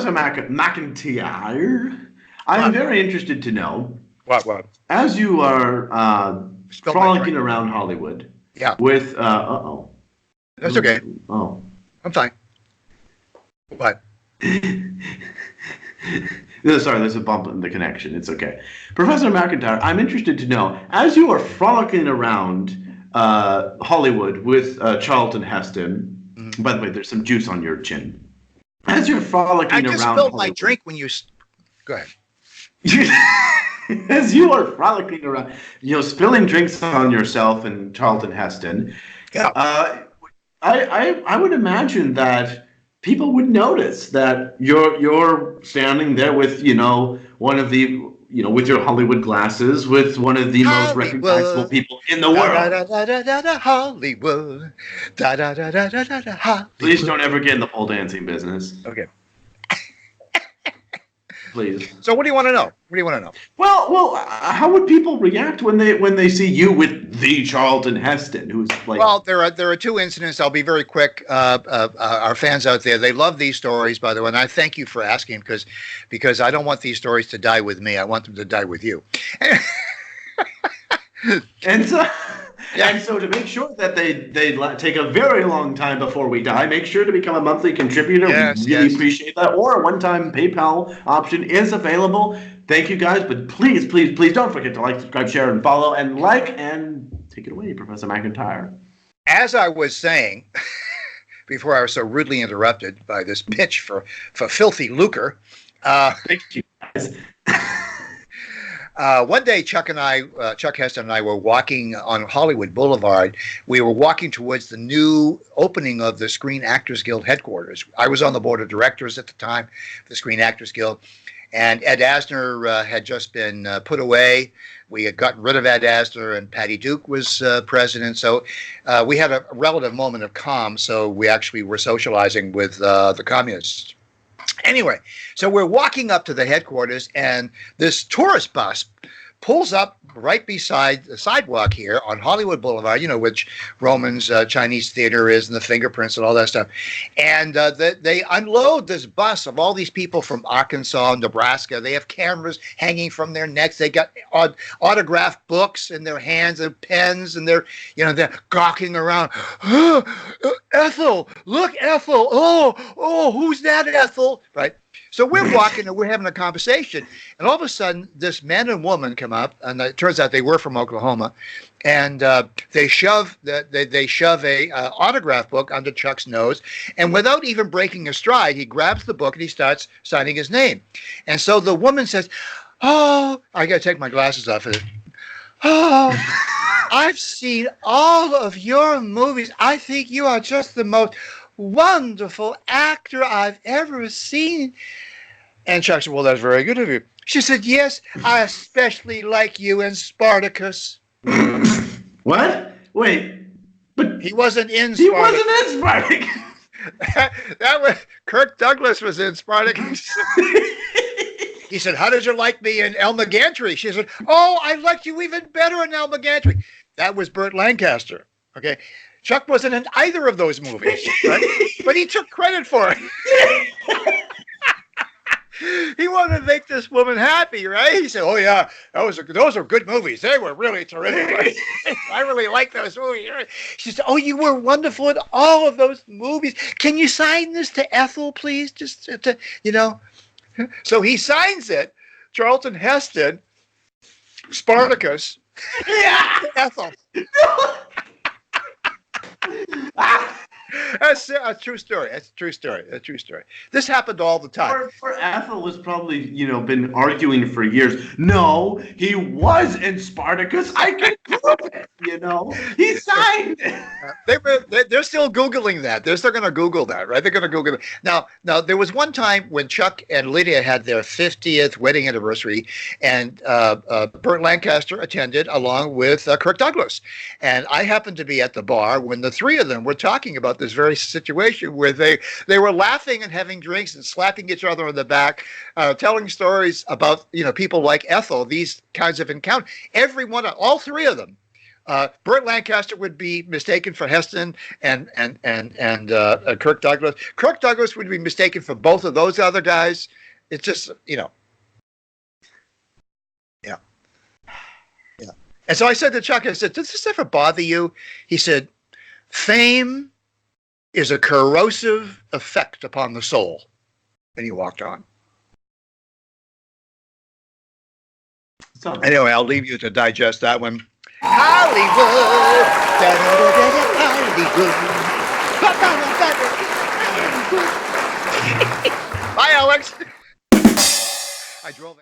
Professor McIntyre, I'm very interested to know, What? as you are Spilled my frolicking drink. around Hollywood Yeah, with, that's okay. Oh. I'm fine. What? No, sorry, there's a bump in the connection. It's okay. Professor McIntyre, I'm interested to know, as you are frolicking around Hollywood with Charlton Heston, Mhm. by the way, there's some juice on your chin. As you're I frolicking just around spilled my Hollywood, drink when you. Go ahead. as you are frolicking around, spilling drinks on yourself and Charlton Heston, Yeah. I would imagine that people would notice that you're standing there with one of the with your Hollywood glasses with one of the most recognizable Hollywood. people in the Da da world. da da da da da Hollywood. Da da da da da da da Please Hollywood. don't ever get in the pole dancing business. Okay. Please. So what do you want to know? What do you want to know? Well, how would people react when they see you with the Charlton Heston, who's like? Well, there are two incidents. I'll be very quick. Our fans out there, they love these stories, by the way, and I thank you for asking because I don't want these stories to die with me. I want them to die with you. And so, Yeah. and so to make sure that they take a very long time before we die, make sure to become a monthly contributor. Yes, We really yes. appreciate that. Or a one-time PayPal option is available. Thank you guys, but please, please, please don't forget to like, subscribe, share, and follow, and take it away, Professor McIntyre. As I was saying before I was so rudely interrupted by this pitch for filthy lucre. Thank you guys. One day, Chuck Heston and I were walking on Hollywood Boulevard. We were walking towards the new opening of the Screen Actors Guild headquarters. I was on the board of directors at the time, the Screen Actors Guild, and Ed Asner had just been put away. We had gotten rid of Ed Asner, and Patty Duke was president. So we had a relative moment of calm. So we actually were socializing with the communists. Anyway, so we're walking up to the headquarters, and this tourist bus pulls up right beside the sidewalk here on Hollywood Boulevard, which Roman's Chinese theater is, and the fingerprints and all that stuff. And they unload this bus of all these people from Arkansas, Nebraska. They have cameras hanging from their necks. They got autographed books in their hands and pens, and they're gawking around. Ethel, look, Ethel. Oh, who's that, Ethel? Right. So we're walking and we're having a conversation, and all of a sudden, this man and woman come up, and it turns out they were from Oklahoma, and they shove a autograph book under Chuck's nose, and without even breaking a stride, he grabs the book and he starts signing his name, and so the woman says, "Oh, I got to take my glasses off." Oh, I've seen all of your movies. I think you are just the most wonderful actor I've ever seen. And Chuck said, "Well, that's very good of you." She said, "Yes, I especially like you in Spartacus." What? Wait, but He wasn't in he Spartacus. wasn't in Spartacus. That was Kirk Douglas was in Spartacus. He said, "How did you like me in Elma Gantry?" She said, "Oh, I liked you even better in Elma Gantry." That was Burt Lancaster. Okay. Chuck wasn't in either of those movies, right? But he took credit for it. He wanted to make this woman happy, right? He said, "Oh yeah, those are good movies. They were really terrific. I really like those movies." She said, "Oh, you were wonderful in all of those movies. Can you sign this to Ethel, please? Just to. So he signs it. Charlton Heston, Spartacus, Ethel. That's a true story. That's a true story. A true story. This happened all the time. For Ethel was probably, been arguing for years. No, he was in Spartacus. I can prove it, He signed it. They're still Googling that. They're still going to Google that, right? They're going to Google it. Now, there was one time when Chuck and Lydia had their 50th wedding anniversary, and Burt Lancaster attended along with Kirk Douglas. And I happened to be at the bar when the three of them were talking about this very situation where they were laughing and having drinks and slapping each other on the back, telling stories about people like Ethel, these kinds of encounters. All three of them Burt Lancaster would be mistaken for Heston and Kirk Douglas. Kirk Douglas would be mistaken for both of those other guys. It's just, yeah. And so I said to Chuck, I said, does this ever bother you? He said, fame is a corrosive effect upon the soul. And he walked on. So, Anyway, I'll leave you to digest that one. Hollywood. Hollywood. Bye, Alex. I drove.